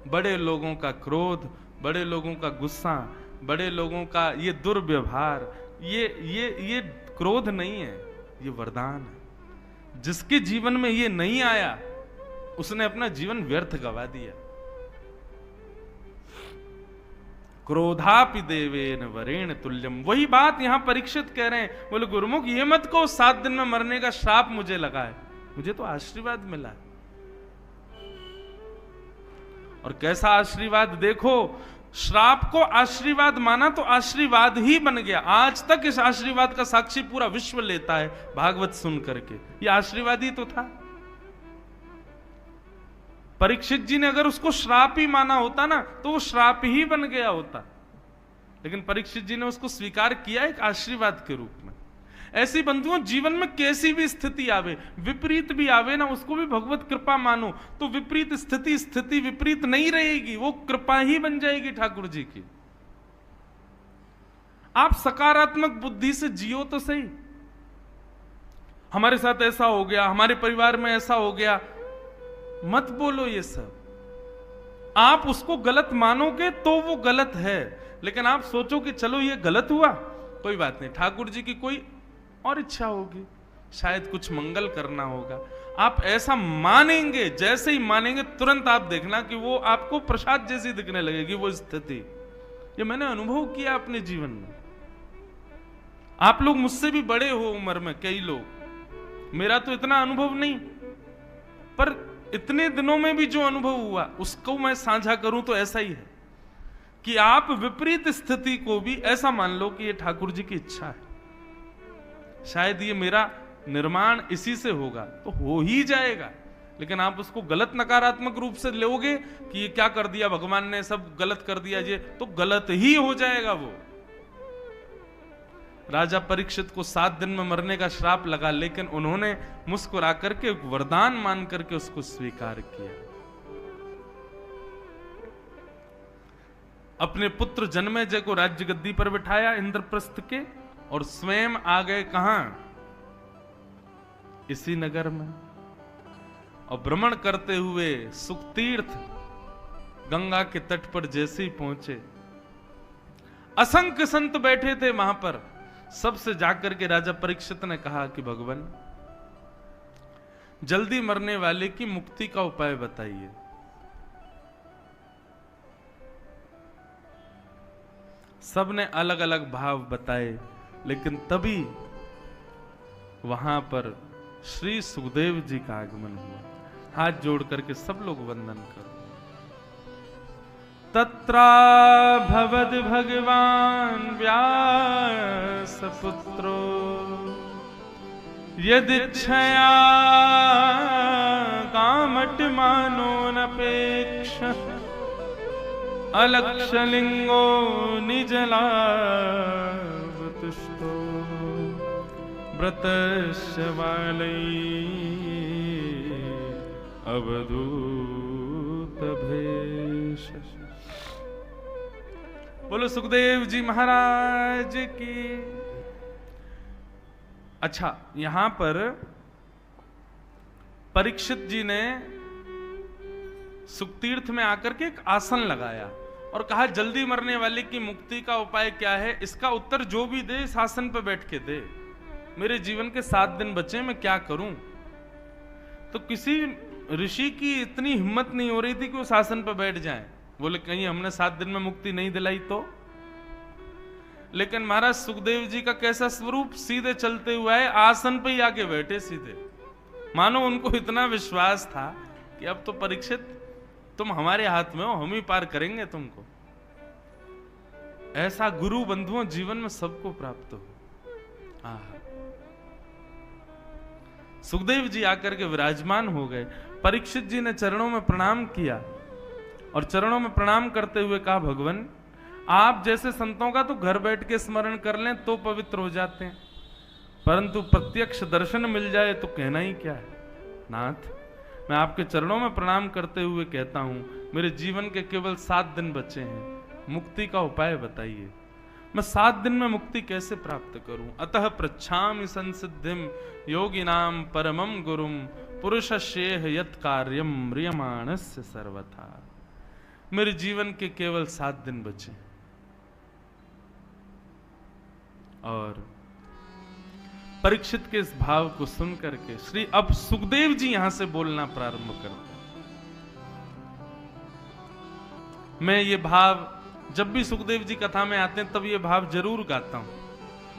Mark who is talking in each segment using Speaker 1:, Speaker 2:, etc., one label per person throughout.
Speaker 1: बड़े लोगों का क्रोध, बड़े लोगों का गुस्सा, बड़े लोगों का ये दुर्व्यवहार, ये क्रोध नहीं है, ये वरदान है। जिसके जीवन में ये नहीं आया उसने अपना जीवन व्यर्थ गवा दिया। क्रोधापि देवेन वरेण तुल्यम, वही बात यहां परीक्षित कह रहे हैं। बोले गुरुमुख ये मत को 7 दिन में मरने का श्राप मुझे लगा है, मुझे तो आशीर्वाद मिला है। और कैसा आशीर्वाद देखो, श्राप को आशीर्वाद माना तो आशीर्वाद ही बन गया। आज तक इस आशीर्वाद का साक्षी पूरा विश्व लेता है भागवत सुन करके, ये आशीर्वाद ही तो था। परीक्षित जी ने अगर उसको श्राप ही माना होता ना तो वो श्राप ही बन गया होता, लेकिन परीक्षित जी ने उसको स्वीकार किया एक आशीर्वाद के रूप में। ऐसी बंधुओं जीवन में कैसी भी स्थिति आवे, विपरीत भी आवे ना, उसको भी भगवत कृपा मानो तो विपरीत स्थिति विपरीत नहीं रहेगी, वो कृपा ही बन जाएगी ठाकुर जी की। आप सकारात्मक बुद्धि से जियो तो सही। हमारे साथ ऐसा हो गया, हमारे परिवार में ऐसा हो गया, मत बोलो ये सब। आप उसको गलत मानोगे तो वो गलत है, लेकिन आप सोचो कि चलो ये गलत हुआ, कोई बात नहीं, ठाकुर जी की कोई और इच्छा होगी, शायद कुछ मंगल करना होगा। आप ऐसा मानेंगे, जैसे ही मानेंगे तुरंत आप देखना कि वो आपको प्रसाद जैसी दिखने लगेगी वो स्थिति। ये मैंने अनुभव किया अपने जीवन में। आप लोग मुझसे भी बड़े हो उम्र में, कई लोग, मेरा तो इतना अनुभव नहीं, पर इतने दिनों में भी जो अनुभव हुआ उसको मैं साझा करूं तो ऐसा ही है कि आप विपरीत स्थिति को भी ऐसा मान लो कि ये ठाकुर जी की इच्छा है, शायद ये मेरा निर्माण इसी से होगा, तो हो ही जाएगा। लेकिन आप उसको गलत नकारात्मक रूप से लोगे कि ये क्या कर दिया भगवान ने, सब गलत कर दिया, ये तो गलत ही हो जाएगा वो। राजा परीक्षित को 7 दिन में मरने का श्राप लगा, लेकिन उन्होंने मुस्कुरा करके वरदान मान करके उसको स्वीकार किया। अपने पुत्र जन्मेजय को राज्य गद्दी पर बिठाया इंद्रप्रस्थ के, और स्वयं आ गए कहां, इसी नगर में। और भ्रमण करते हुए सुखतीर्थ गंगा के तट पर जैसे ही पहुंचे, असंख्य संत बैठे थे वहां पर। सबसे जाकर के राजा परीक्षित ने कहा कि भगवान जल्दी मरने वाले की मुक्ति का उपाय बताइए। सबने अलग अलग भाव बताए, लेकिन तभी वहां पर श्री सुखदेव जी का आगमन हुआ। हाथ जोड़ करके सब लोग वंदन करो। तत्रा भवद भगवान व्यास पुत्रो यदिच्छया कामट मानो नपेक्ष अलक्षलिंगो निजलावतुष्टो व्रतस्य वालै अवधूत भेष। बोलो सुखदेव जी महाराज की। अच्छा, यहां पर परीक्षित जी ने सुखतीर्थ में आकर के एक आसन लगाया और कहा जल्दी मरने वाले की मुक्ति का उपाय क्या है, इसका उत्तर जो भी दे इस आसन पर बैठ के दे। मेरे जीवन के 7 दिन बचे, मैं क्या करूं। तो किसी ऋषि की इतनी हिम्मत नहीं हो रही थी कि उस आसन पर बैठ जाएं। बोले कहीं हमने 7 दिन में मुक्ति नहीं दिलाई तो। लेकिन महाराज सुखदेव जी का कैसा स्वरूप, सीधे चलते हुए आए, आसन पे ही आके बैठे सीधे। मानो उनको इतना विश्वास था कि अब तो परीक्षित तुम हमारे हाथ में हो, हम ही पार करेंगे तुमको। ऐसा गुरु बंधुओं जीवन में सबको प्राप्त हो। सुखदेव जी आकर के विराजमान हो गए। परीक्षित जी ने चरणों में प्रणाम किया और चरणों में प्रणाम करते हुए कहा भगवान आप जैसे संतों का तो घर बैठ के स्मरण कर लें तो पवित्र हो जाते हैं, परंतु प्रत्यक्ष दर्शन मिल जाए तो कहना ही क्या है। नाथ, मैं आपके चरणों में प्रणाम करते हुए कहता हूं मेरे जीवन के केवल 7 दिन बचे हैं, मुक्ति का उपाय बताइए। मैं 7 दिन में मुक्ति कैसे प्राप्त करूं। अतः पृच्छामि संसिद्धिम योगिनाम परमम गुरुम पुरुषस्येह यत् कार्यम म्रियमाणस्य सर्वथा। मेरे जीवन के केवल 7 दिन बचे। और परीक्षित के इस भाव को सुन करके श्री अब सुखदेव जी यहां से बोलना प्रारंभ करते हैं। मैं ये भाव जब भी सुखदेव जी कथा में आते हैं तब ये भाव जरूर गाता हूं,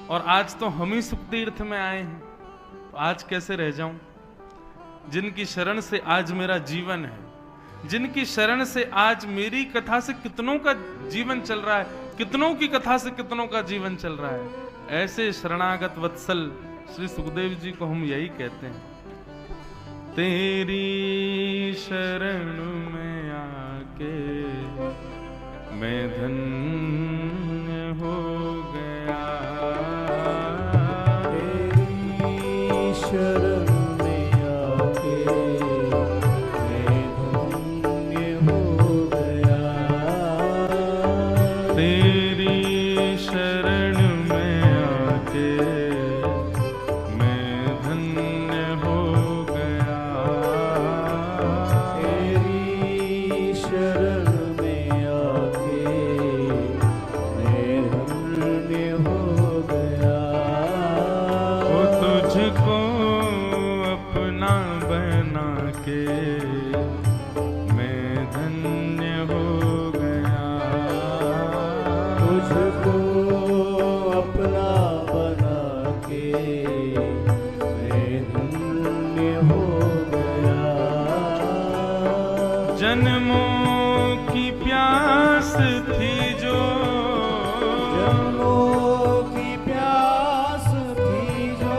Speaker 1: और आज तो हम ही सुख तीर्थ में आए हैं, तो आज कैसे रह जाऊं। जिनकी शरण से आज मेरा जीवन है, जिनकी शरण से आज मेरी कथा से कितनों का जीवन चल रहा है, कितनों की कथा से कितनों का जीवन चल रहा है, ऐसे शरणागत वत्सल श्री सुखदेव जी को हम यही कहते हैं, तेरी शरण में आके मैं धन्य हो गया,
Speaker 2: तेरी शरण में आके मैं धन्य हो गया,
Speaker 1: तेरी शरण में आके मैं धन्य हो गया,
Speaker 2: तेरी शरण
Speaker 1: जन्मों की प्यास थी जो,
Speaker 2: जन्मों की प्यास थी जो,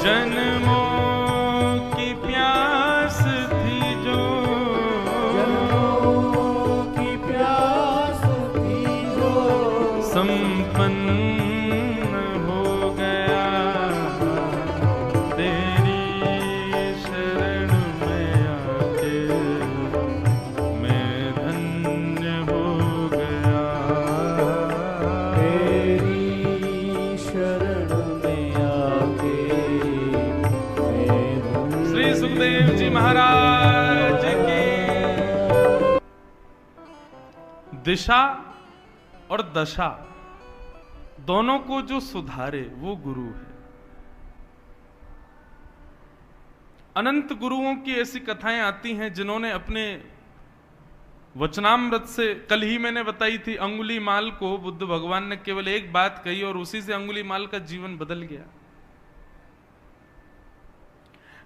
Speaker 1: जन्मों की प्यास थी जो,
Speaker 2: जन्मों की प्यास थी जो,
Speaker 1: संपन्न हो गया, तेरी शरण में आके मैं धन्य हो गया,
Speaker 2: तेरी शरण में आके मैं धन्य।
Speaker 1: श्री सुखदेव जी महाराज की। दिशा और दशा दोनों को जो सुधारे वो गुरु है। अनंत गुरुओं की ऐसी कथाएं आती हैं जिन्होंने अपने वचनामृत से, कल ही मैंने बताई थी, अंगुलीमाल को बुद्ध भगवान ने केवल एक बात कही और उसी से अंगुलीमाल का जीवन बदल गया।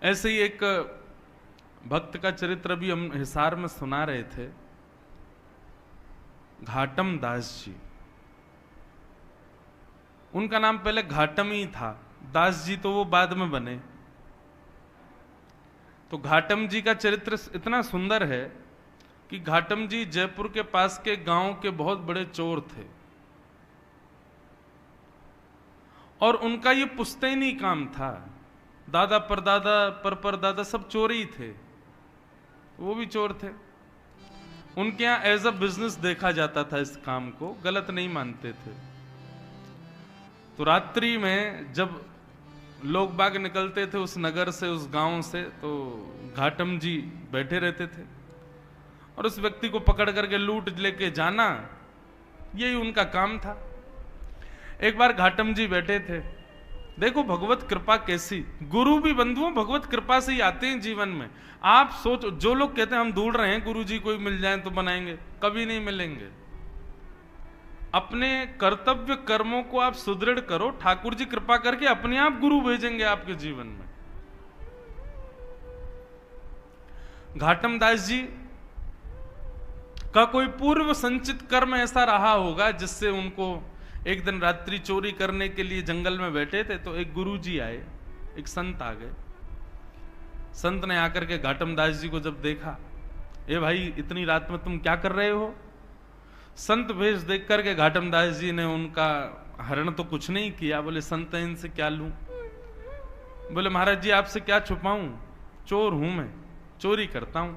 Speaker 1: ऐसे ही एक भक्त का चरित्र भी हम हिसार में सुना रहे थे, घाटम दास जी। उनका नाम पहले घाटम ही था, दास जी तो वो बाद में बने। तो घाटम जी का चरित्र इतना सुंदर है कि घाटम जी जयपुर के पास के गांव के बहुत बड़े चोर थे, और उनका ये पुश्तैनी काम था। दादा परदादा परदादा सब चोर ही थे, वो भी चोर थे। उनके यहां एज अ बिजनेस देखा जाता था, इस काम को गलत नहीं मानते थे। तो रात्रि में जब लोग बाग निकलते थे उस नगर से, उस गांव से, तो घाटम जी बैठे रहते थे और उस व्यक्ति को पकड़ करके लूट लेके जाना, यही उनका काम था। एक बार घाटम जी बैठे थे, देखो भगवत कृपा कैसी, गुरु भी बंधुओं भगवत कृपा से ही आते हैं जीवन में। आप सोचो, जो लोग कहते हैं हम ढूंढ रहे हैं गुरु जी कोई मिल जाए तो बनाएंगे, कभी नहीं मिलेंगे। अपने कर्तव्य कर्मों को आप सुदृढ़ करो, ठाकुर जी कृपा करके अपने आप गुरु भेजेंगे आपके जीवन में। घाटम दास जी का कोई पूर्व संचित कर्म ऐसा रहा होगा जिससे उनको, एक दिन रात्रि चोरी करने के लिए जंगल में बैठे थे तो एक गुरु जी आए, एक संत आ गए। संत ने आकर के घाटम दास जी को जब देखा, ए भाई इतनी रात में तुम क्या कर रहे हो? संत भेष देख करके घाटम दास जी ने उनका हरण तो कुछ नहीं किया, बोले संत इनसे क्या लूं? बोले महाराज जी आपसे क्या छुपाऊं, चोर हूं मैं, चोरी करता हूं।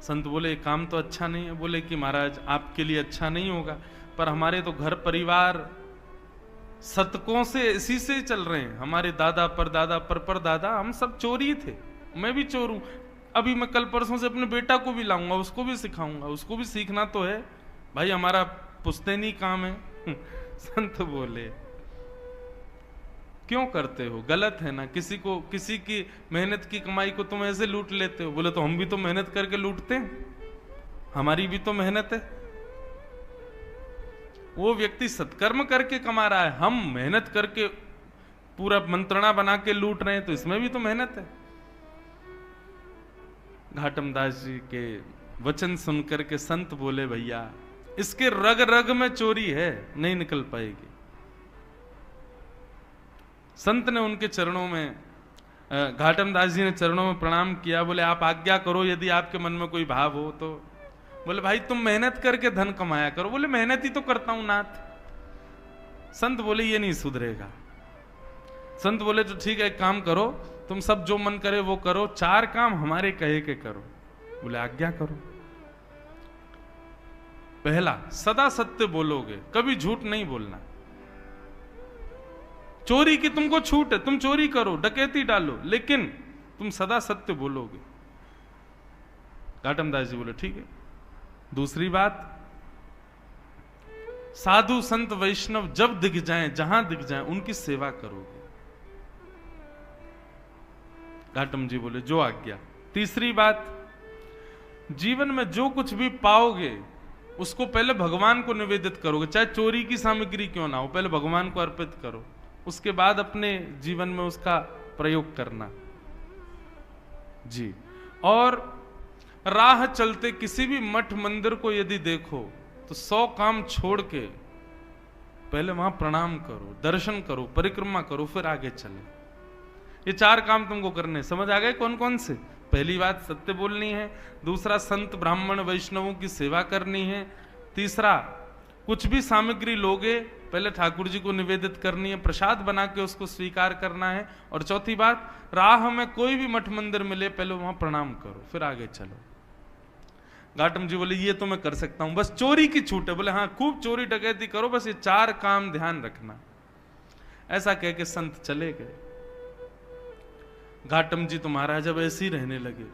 Speaker 1: संत बोले काम तो अच्छा नहीं है। बोले कि महाराज आपके लिए अच्छा नहीं होगा, पर हमारे तो घर परिवार शतकों से इसी से चल रहे हैं। हमारे दादा परदादा परदादा हम सब चोरी थे, मैं भी चोर हूं। अभी मैं कल परसों से अपने बेटा को भी लाऊंगा, उसको भी सिखाऊंगा, उसको भी सीखना तो है भाई, हमारा पुश्तैनी काम है। संत बोले क्यों करते हो, गलत है ना, किसी की मेहनत की कमाई को तुम ऐसे लूट लेते हो। बोले तो हम भी तो मेहनत करके लूटते हैं, हमारी भी तो मेहनत है। वो व्यक्ति सत्कर्म करके कमा रहा है, हम मेहनत करके पूरा मंत्रणा बना के लूट रहे हैं, तो इसमें भी तो मेहनत है। घाटम दास जी के वचन सुनकर के संत बोले भैया इसके रग रग में चोरी है, नहीं निकल पाएगी। संत ने उनके चरणों में, घाटम दास जी ने चरणों में प्रणाम किया। बोले आप आज्ञा करो, यदि आपके मन में कोई भाव हो तो। बोले भाई तुम मेहनत करके धन कमाया करो। बोले मेहनत ही तो करता हूं नाथ। संत बोले ये नहीं सुधरेगा। संत बोले तो ठीक है, एक काम करो, तुम सब जो मन करे वो करो, 4 काम हमारे कहे के करो। बोले आज्ञा करो। पहला, सदा सत्य बोलोगे, कभी झूठ नहीं बोलना। चोरी की तुमको छूट है, तुम चोरी करो, डकैती डालो, लेकिन तुम सदा सत्य बोलोगे। घाटम दास जी बोले ठीक है। दूसरी बात, साधु संत वैष्णव जब दिख जाएं, जहां दिख जाएं, उनकी सेवा करोगे। घाटम जी बोले जो आज्ञा। तीसरी बात, जीवन में जो कुछ भी पाओगे उसको पहले भगवान को निवेदित करोगे, चाहे चोरी की सामग्री क्यों ना हो, पहले भगवान को अर्पित करो, उसके बाद अपने जीवन में उसका प्रयोग करना जी। और राह चलते किसी भी मठ मंदिर को यदि देखो तो 100 काम छोड़ के पहले वहां प्रणाम करो, दर्शन करो, परिक्रमा करो, फिर आगे चले। ये 4 काम तुमको करने, समझ आ गए कौन कौन से? पहली बात सत्य बोलनी है, दूसरा संत ब्राह्मण वैष्णवों की सेवा करनी है, तीसरा कुछ भी सामग्री लोगे पहले ठाकुर जी को निवेदित करनी है, प्रसाद बना के उसको स्वीकार करना है, और चौथी बात, राह में कोई भी मठ मंदिर मिले पहले वहां प्रणाम करो, फिर आगे चलो। घाटम जी बोले ये तो मैं कर सकता हूं, बस चोरी की छूट है। बोले हाँ खूब चोरी डकैती करो, बस ये 4 काम ध्यान रखना। ऐसा कह के संत चले गए। घाटम जी तो महाराज जब ऐसे ही रहने लगे,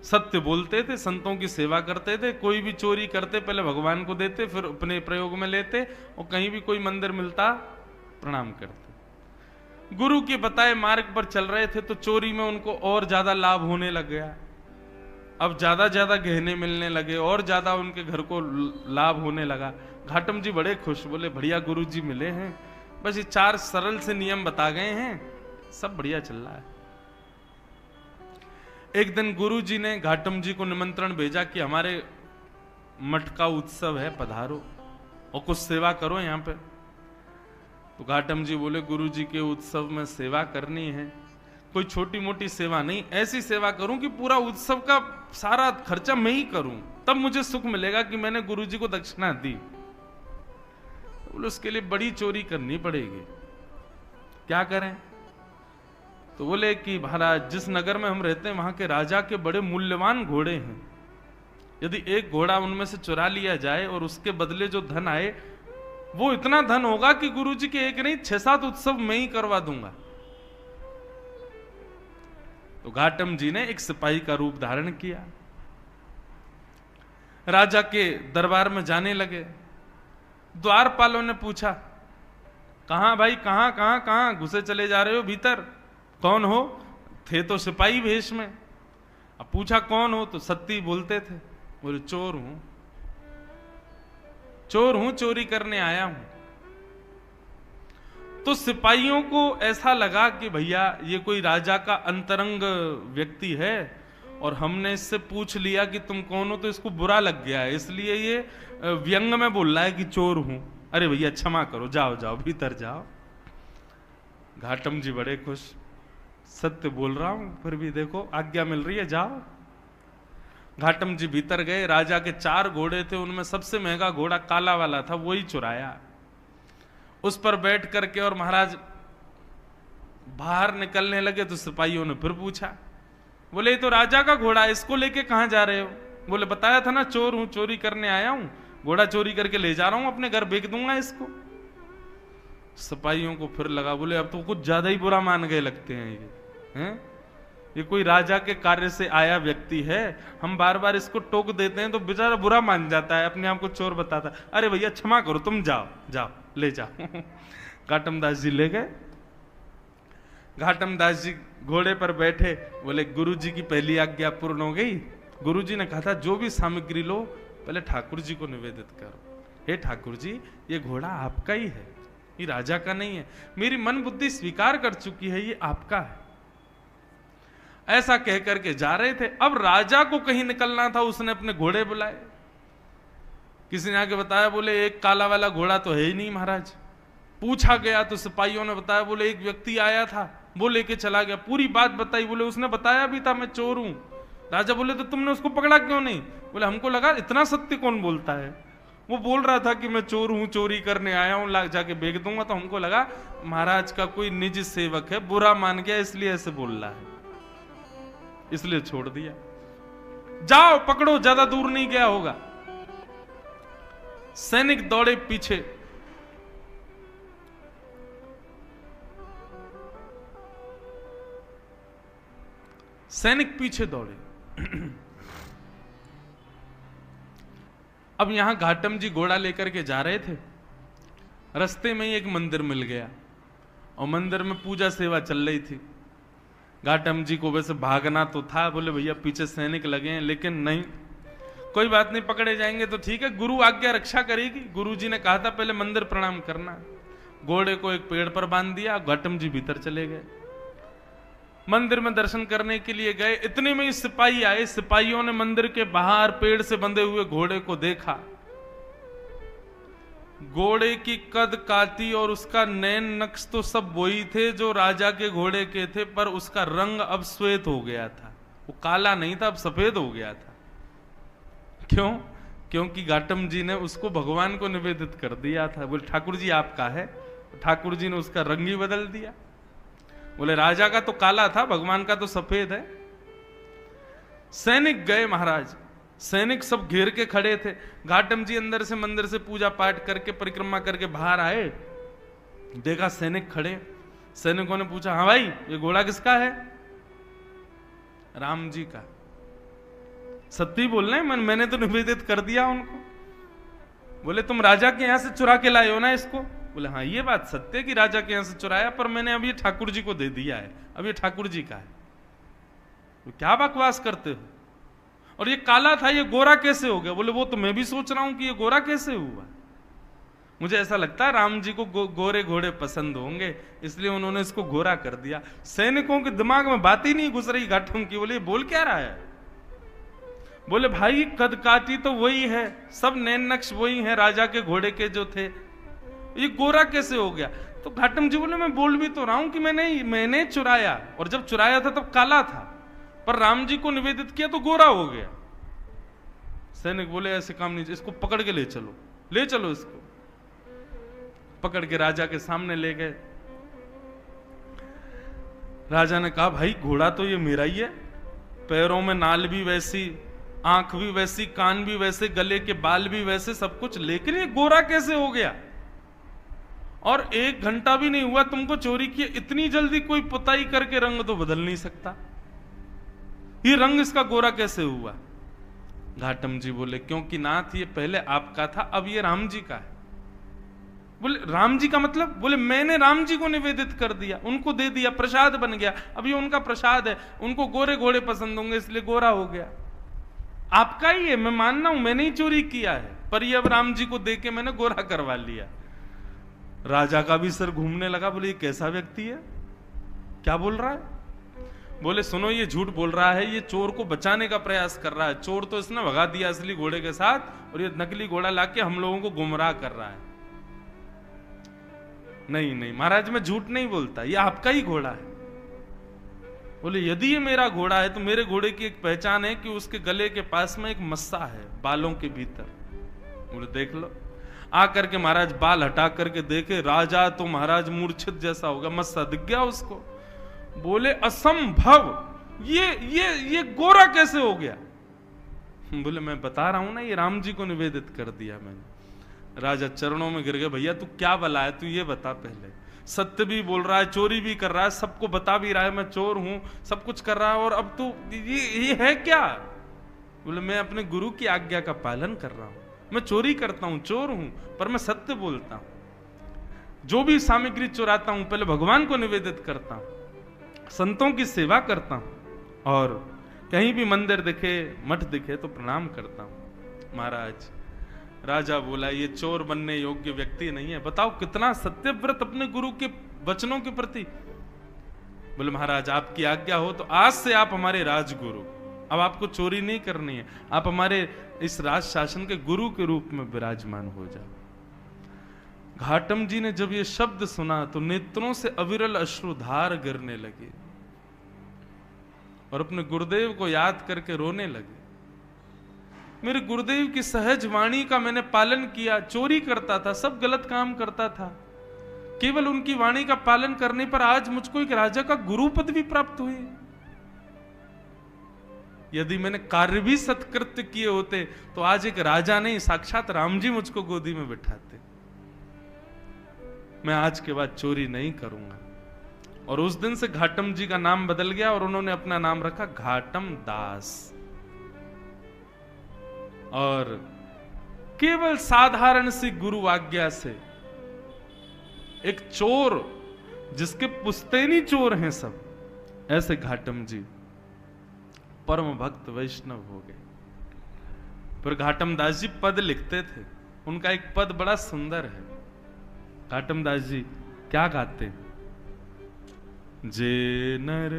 Speaker 1: सत्य बोलते थे, संतों की सेवा करते थे, कोई भी चोरी करते पहले भगवान को देते, फिर अपने प्रयोग में लेते, और कहीं भी कोई मंदिर मिलता प्रणाम करते। गुरु के बताए मार्ग पर चल रहे थे तो चोरी में उनको और ज्यादा लाभ होने लग गया। अब ज्यादा ज्यादा गहने मिलने लगे और ज्यादा उनके घर को लाभ होने लगा। घाटम जी बड़े खुश, बोले बढ़िया गुरु जी मिले हैं, बस ये 4 सरल से नियम बता गए हैं, सब बढ़िया चल रहा है। एक दिन गुरु जी ने घाटम जी को निमंत्रण भेजा कि हमारे मठ का उत्सव है, पधारो और कुछ सेवा करो यहाँ पे। तो घाटम जी बोले गुरु जी के उत्सव में सेवा करनी है, कोई छोटी मोटी सेवा नहीं, ऐसी सेवा करूं कि पूरा उत्सव का सारा खर्चा मैं ही करूं, तब मुझे सुख मिलेगा कि मैंने गुरु जी को दक्षिणा दी। बोले उसके लिए बड़ी चोरी करनी पड़ेगी, क्या करें? तो बोले कि महाराज जिस नगर में हम रहते हैं वहां के राजा के बड़े मूल्यवान घोड़े हैं, यदि एक घोड़ा उनमें से चुरा लिया जाए और उसके बदले जो धन आए वो इतना धन होगा कि गुरुजी के एक नहीं 6-7 उत्सव मैं ही करवा दूंगा। तो घाटम जी ने एक सिपाही का रूप धारण किया, राजा के दरबार में जाने लगे। द्वारपालों ने पूछा कहां भाई, कहां कहां कहां घुसे चले जा रहे हो भीतर, कौन हो? थे तो सिपाही वेश में। अब पूछा कौन हो, तो सत्य बोलते थे। बोले चोर हूं, चोर हूं, चोरी करने आया हूं। तो सिपाहियों को ऐसा लगा कि भैया ये कोई राजा का अंतरंग व्यक्ति है और हमने इससे पूछ लिया कि तुम कौन हो, तो इसको बुरा लग गया है, इसलिए ये व्यंग में बोल रहा है कि चोर हूं। अरे भैया क्षमा करो, जाओ जाओ भीतर जाओ। घाटम जी बड़े खुश, सत्य बोल रहा हूं फिर भी देखो आज्ञा मिल रही है, जाओ। घाटम जी भीतर गए, राजा के 4 घोड़े थे, उनमें सबसे महंगा घोड़ा काला वाला था, वही चुराया, उस पर बैठ करके और महाराज बाहर निकलने लगे। तो सिपाहियों ने फिर पूछा, बोले ये तो राजा का घोड़ा है, इसको लेके कहां जा रहे हो? बोले बताया था ना चोर हूं, चोरी करने आया हूं, घोड़ा चोरी करके ले जा रहा हूं, अपने घर बेच दूंगा इसको। सिपाहियों को फिर लगा, बोले अब तो कुछ ज्यादा ही बुरा मान गए लगते हैं ये हैं? ये कोई राजा के कार्य से आया व्यक्ति है, हम बार बार इसको टोक देते हैं तो बेचारा बुरा मान जाता है, अपने आप को चोर बताता है। अरे भैया क्षमा करो, तुम जाओ जाओ ले जाओ। घाटम दास जी ले गए। घाटम दास जी घोड़े पर बैठे, बोले गुरु जी की पहली आज्ञा पूर्ण हो गई। गुरु जी ने कहा था जो भी सामग्री लो पहले ठाकुर जी को निवेदित करो। हे ठाकुर जी, ये घोड़ा आपका ही है, ये राजा का नहीं है, मेरी मन बुद्धि स्वीकार कर चुकी है, ये आपका है। ऐसा कह करके जा रहे थे। अब राजा को कहीं निकलना था, उसने अपने घोड़े बुलाए। किसी ने आके बताया, बोले एक काला वाला घोड़ा तो है ही नहीं महाराज। पूछा गया तो सिपाहियों ने बताया, बोले एक व्यक्ति आया था वो लेके चला गया। पूरी बात बताई, बोले उसने बताया भी था मैं चोर हूं। राजा बोले तो तुमने उसको पकड़ा क्यों नहीं? बोले हमको लगा इतना सत्य कौन बोलता है, वो बोल रहा था कि मैं चोर हूं, चोरी करने आया हूं, लाग जाके बेच दूंगा। तो हमको लगा महाराज का कोई निजी सेवक है, बुरा मान गया इसलिए ऐसे बोल रहा है, इसलिए छोड़ दिया। जाओ पकड़ो, ज्यादा दूर नहीं गया होगा। सैनिक दौड़े पीछे। सैनिक पीछे दौड़े। अब यहां घाटम जी घोड़ा लेकर के जा रहे थे। रास्ते में ही एक मंदिर मिल गया और मंदिर में पूजा सेवा चल रही थी। घाटम जी को वैसे भागना तो था, बोले भैया पीछे सैनिक लगे हैं, लेकिन नहीं, कोई बात नहीं, पकड़े जाएंगे तो ठीक है, गुरु आज्ञा रक्षा करेगी। गुरु जी ने कहा था पहले मंदिर प्रणाम करना। घोड़े को एक पेड़ पर बांध दिया, घाटम जी भीतर चले गए। मंदिर में दर्शन करने के लिए गए, इतने में ही सिपाही आए। सिपाहियों ने मंदिर के बाहर पेड़ से बंधे हुए घोड़े को देखा। घोड़े की कद काती और उसका नैन नक्श तो सब वही थे जो राजा के घोड़े के थे, पर उसका रंग अब श्वेत हो गया था। वो काला नहीं था, अब सफेद हो गया था। क्यों? क्योंकि घाटम जी ने उसको भगवान को निवेदित कर दिया था। बोले ठाकुर जी आपका है। ठाकुर जी ने उसका रंग ही बदल दिया। बोले राजा का तो काला था, भगवान का तो सफेद है। सैनिक गए महाराज, सैनिक सब घेर के खड़े थे। घाटम जी अंदर से मंदिर से पूजा पाठ करके परिक्रमा करके बाहर आए, देखा सैनिक खड़े। सैनिकों ने पूछा, हाँ भाई ये घोड़ा किसका है? राम जी का। सत्य बोल रहे हैं, मैंने तो निवेदित कर दिया उनको। बोले तुम राजा के यहां से चुरा के लाए हो ना इसको? बोले हाँ ये बात सत्य कि राजा के यहां से चुराया, पर मैंने अब ये ठाकुर जी को दे दिया है, अब ये ठाकुर जी का है। तो क्या बकवास करते हो? और ये काला था, ये गोरा कैसे हो गया? बोले वो तो मैं भी सोच रहा हूं कि ये गोरा कैसे हुआ। मुझे ऐसा लगता है राम जी को गोरे घोड़े पसंद होंगे, इसलिए उन्होंने इसको गोरा कर दिया। सैनिकों के दिमाग में बात ही नहीं घुस रही घाटम की। बोले बोल क्या रहा है? बोले भाई कद काटी तो वही है, सब नैन नक्श वही है राजा के घोड़े के जो थे, ये गोरा कैसे हो गया? तो घाटम जी बोले मैं बोल भी तो रहा हूं कि मैंने चुराया, और जब चुराया था तब काला था, पर राम जी को निवेदित किया तो गोरा हो गया। सैनिक बोले ऐसे काम नहीं, इसको पकड़ के ले चलो, ले चलो इसको। पकड़ के राजा के सामने ले गए। राजा ने कहा भाई घोड़ा तो ये मेरा ही है, पैरों में नाल भी वैसी, आंख भी वैसी, कान भी वैसे, गले के बाल भी वैसे, सब कुछ, लेकिन ये गोरा कैसे हो गया? और 1 घंटा भी नहीं हुआ तुमको चोरी किए, इतनी जल्दी कोई पुताई करके रंग तो बदल नहीं सकता, ये रंग इसका गोरा कैसे हुआ? घाटम जी बोले क्योंकि नाथ ये पहले आपका था, अब ये राम जी का है। बोले राम जी का मतलब? बोले मैंने राम जी को निवेदित कर दिया, उनको दे दिया, प्रसाद बन गया, अब ये उनका प्रसाद है, उनको गोरे घोड़े पसंद होंगे इसलिए गोरा हो गया। आपका ही है, मैं मानना हूं मैंने ही चोरी किया है, पर ये अब राम जी को दे के मैंने गोरा करवा लिया। राजा का भी सर घूमने लगा। बोले ये कैसा व्यक्ति है, क्या बोल रहा है? बोले सुनो ये झूठ बोल रहा है, ये चोर को बचाने का प्रयास कर रहा है। चोर तो इसने भगा दिया असली घोड़े के साथ, और ये नकली घोड़ा लाके हम लोगों को गुमराह कर रहा है। नहीं नहीं महाराज मैं झूठ नहीं बोलता, ये आपका ही घोड़ा है। बोले यदि ये मेरा घोड़ा है तो मेरे घोड़े की एक पहचान है कि उसके गले के पास में एक मस्सा है बालों के भीतर। बोले देख लो। आकर के महाराज बाल हटा करके देखे, राजा तो महाराज मूर्छित जैसा हो गया, मस्सा दिख गया उसको। बोले असंभव, ये गोरा कैसे हो गया? बोले मैं बता रहा हूं ना, ये राम जी को निवेदित कर दिया मैंने। राजा चरणों में गिर गए, भैया तू क्या बला है, तू ये बता पहले। सत्य भी बोल रहा है, चोरी भी कर रहा है, सबको बता भी रहा है मैं चोर हूं, सब कुछ कर रहा है, और अब तो ये है क्या? बोले मैं अपने गुरु की आज्ञा का पालन कर रहा हूं, मैं चोरी करता हूं, चोर हूं, पर मैं सत्य बोलता हूं। जो भी सामग्री चुराता हूं पहले भगवान को निवेदित करता हूं, संतों की सेवा करता हूं, और कहीं भी मंदिर दिखे, मठ दिखे तो प्रणाम करता हूं। महाराज राजा बोला ये चोर बनने योग्य व्यक्ति नहीं है। बताओ कितना सत्यव्रत अपने गुरु के वचनों के प्रति। बोले महाराज आपकी आज्ञा हो तो आज से आप हमारे राजगुरु, अब आपको चोरी नहीं करनी है, आप हमारे इस राज शासन के गुरु के रूप में विराजमान हो जाओ। घाटम जी ने जब ये शब्द सुना तो नेत्रों से अविरल अश्रुधार गिरने लगे और अपने गुरुदेव को याद करके रोने लगे। मेरे गुरुदेव की सहज वाणी का मैंने पालन किया, चोरी करता था, सब गलत काम करता था, केवल उनकी वाणी का पालन करने पर आज मुझको एक राजा का गुरु पद भी प्राप्त हुई। यदि मैंने कार्य भी सत्कृत्य किए होते तो आज एक राजा नहीं साक्षात राम जी मुझको गोदी में बिठाते। मैं आज के बाद चोरी नहीं करूंगा। और उस दिन से घाटम जी का नाम बदल गया और उन्होंने अपना नाम रखा घाटम दास। और केवल साधारण सी गुरु आज्ञा से एक चोर, जिसके पुश्तैनी चोर हैं सब, ऐसे घाटम जी परम भक्त वैष्णव हो गए। पर घाटम दास जी पद लिखते थे, उनका एक पद बड़ा सुंदर है। घाटम दास जी क्या गाते? जे नर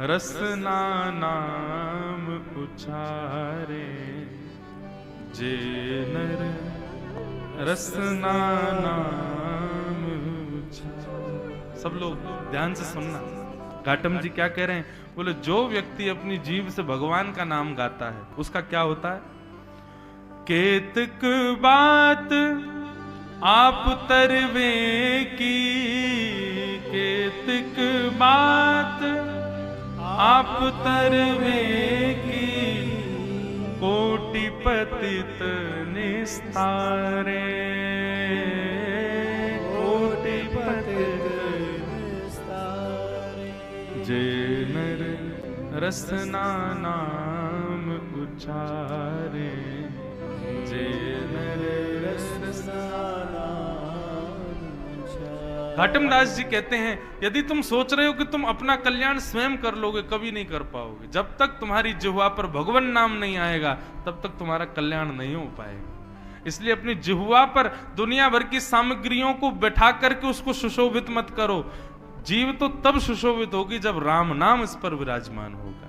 Speaker 1: रसना नाम उचारे, जे नर रसना नाम उचारे। सब लोग ध्यान से सुनना, घाटम जी क्या कह रहे हैं? बोले जो व्यक्ति अपनी जीभ से भगवान का नाम गाता है उसका क्या होता है? केतक बात आप तरवे की, केतक बात आप तरवे की, कोटि पतित निस्तारे, कोटि पतित निस्तारे। जे नर रसना नाम उचारे, जे नर रसना घाटम दास जी कहते हैं यदि तुम सोच रहे हो कि तुम अपना कल्याण स्वयं कर लोगे, कभी नहीं कर पाओगे। जब तक तुम्हारी जिह्वा पर भगवान नाम नहीं आएगा तब तक तुम्हारा कल्याण नहीं हो पाएगा। इसलिए अपनी जिह्वा पर दुनिया भर की सामग्रियों को बैठा करके उसको सुशोभित मत करो। जीव तो तब सुशोभित होगी जब राम नाम इस पर विराजमान होगा।